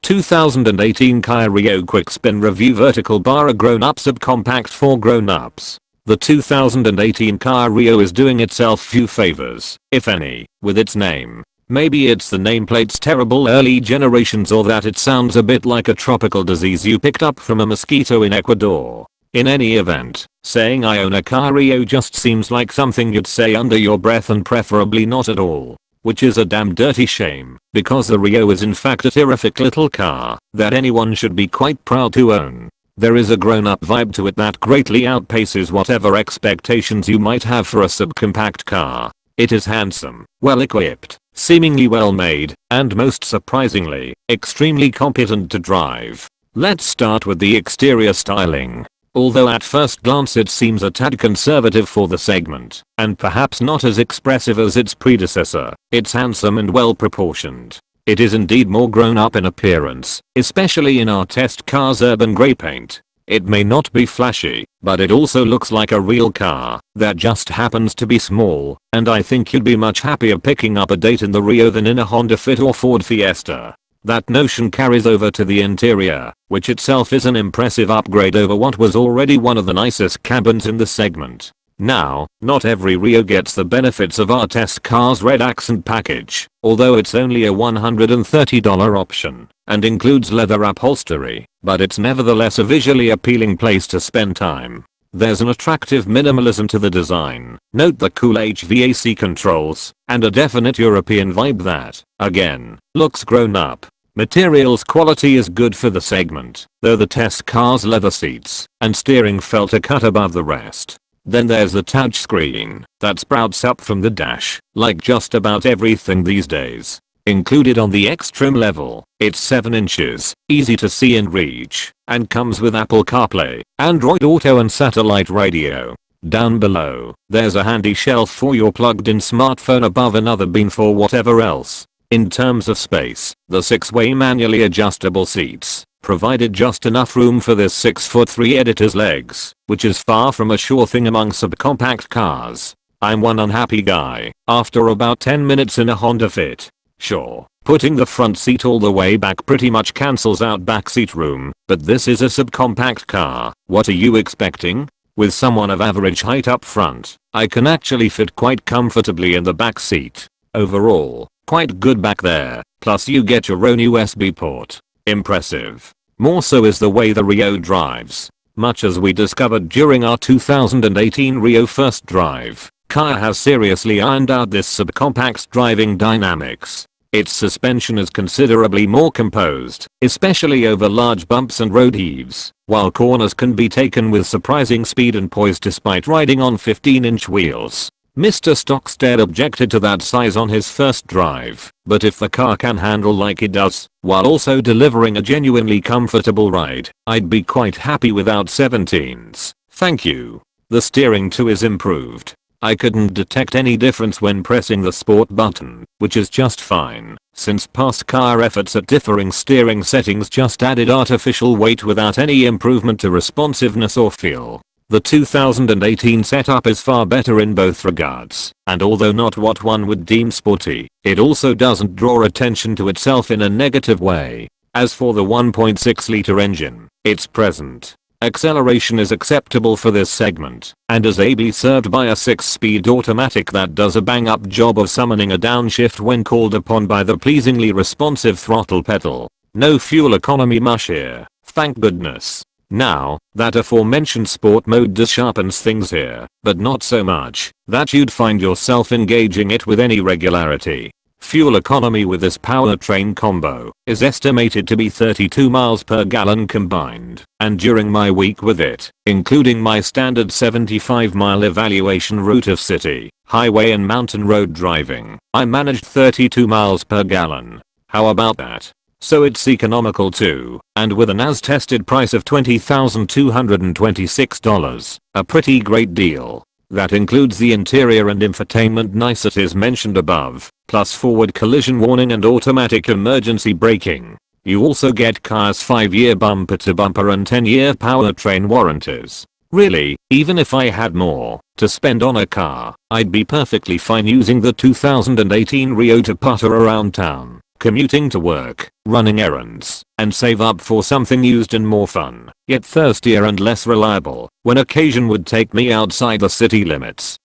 2018 Kia Rio Quick Spin Review. Vertical bar, a grown-up subcompact for grown-ups. The 2018 Kia Rio is doing itself few favors, if any, with its name. Maybe it's the nameplate's terrible early generations, or that it sounds a bit like a tropical disease you picked up from a mosquito in Ecuador. In any event, saying I own a Kia Rio just seems like something you'd say under your breath, and preferably not at all. Which is a damn dirty shame, because the Rio is in fact a terrific little car that anyone should be quite proud to own. There is a grown-up vibe to it that greatly outpaces whatever expectations you might have for a subcompact car. It is handsome, well equipped, seemingly well made, and most surprisingly, extremely competent to drive. Let's start with the exterior styling. Although at first glance it seems a tad conservative for the segment, and perhaps not as expressive as its predecessor, it's handsome and well proportioned. It is indeed more grown up in appearance, especially in our test car's urban grey paint. It may not be flashy, but it also looks like a real car that just happens to be small, and I think you'd be much happier picking up a date in the Rio than in a Honda Fit or Ford Fiesta. That notion carries over to the interior, which itself is an impressive upgrade over what was already one of the nicest cabins in the segment. Now, not every Rio gets the benefits of our test car's red accent package, although it's only a $130 option and includes leather upholstery, but it's nevertheless a visually appealing place to spend time. There's an attractive minimalism to the design, note the cool HVAC controls, and a definite European vibe that, again, looks grown up. Materials quality is good for the segment, though the test car's leather seats and steering felt a cut above the rest. Then there's the touchscreen that sprouts up from the dash, like just about everything these days. Included on the X-Trim level, it's 7 inches, easy to see and reach, and comes with Apple CarPlay, Android Auto and satellite radio. Down below, there's a handy shelf for your plugged-in smartphone, above another bin for whatever else. In terms of space, the 6-way manually adjustable seats provided just enough room for this 6'3" editor's legs, which is far from a sure thing among subcompact cars. I'm one unhappy guy after about 10 minutes in a Honda Fit. Sure, putting the front seat all the way back pretty much cancels out backseat room, but this is a subcompact car. What are you expecting? With someone of average height up front, I can actually fit quite comfortably in the back seat. Overall, quite good back there, plus you get your own USB port. Impressive. More so is the way the Rio drives. Much as we discovered during our 2018 Rio first drive, Kia has seriously ironed out this subcompact's driving dynamics. Its suspension is considerably more composed, especially over large bumps and road heaves, while corners can be taken with surprising speed and poise despite riding on 15-inch wheels. Mr. Stockstead objected to that size on his first drive, but if the car can handle like it does, while also delivering a genuinely comfortable ride, I'd be quite happy without 17s. Thank you. The steering too is improved. I couldn't detect any difference when pressing the sport button, which is just fine, since past car efforts at differing steering settings just added artificial weight without any improvement to responsiveness or feel. The 2018 setup is far better in both regards, and although not what one would deem sporty, it also doesn't draw attention to itself in a negative way. As for the 1.6-liter engine, it's present. Acceleration is acceptable for this segment, and is ably served by a 6-speed automatic that does a bang-up job of summoning a downshift when called upon by the pleasingly responsive throttle pedal. No fuel economy mush here, thank goodness. Now, that aforementioned sport mode does sharpens things here, but not so much that you'd find yourself engaging it with any regularity. Fuel economy with this powertrain combo is estimated to be 32 miles per gallon combined, and during my week with it, including my standard 75-mile evaluation route of city, highway and mountain road driving, I managed 32 miles per gallon. How about that? So it's economical too, and with an as-tested price of $20,226, a pretty great deal. That includes the interior and infotainment niceties mentioned above, plus forward collision warning and automatic emergency braking. You also get Kia's 5-year bumper-to-bumper and 10-year powertrain warranties. Really, even if I had more to spend on a car, I'd be perfectly fine using the 2018 Rio to putter around town. commuting to work, running errands, and save up for something used and more fun, yet thirstier and less reliable, when occasion would take me outside the city limits.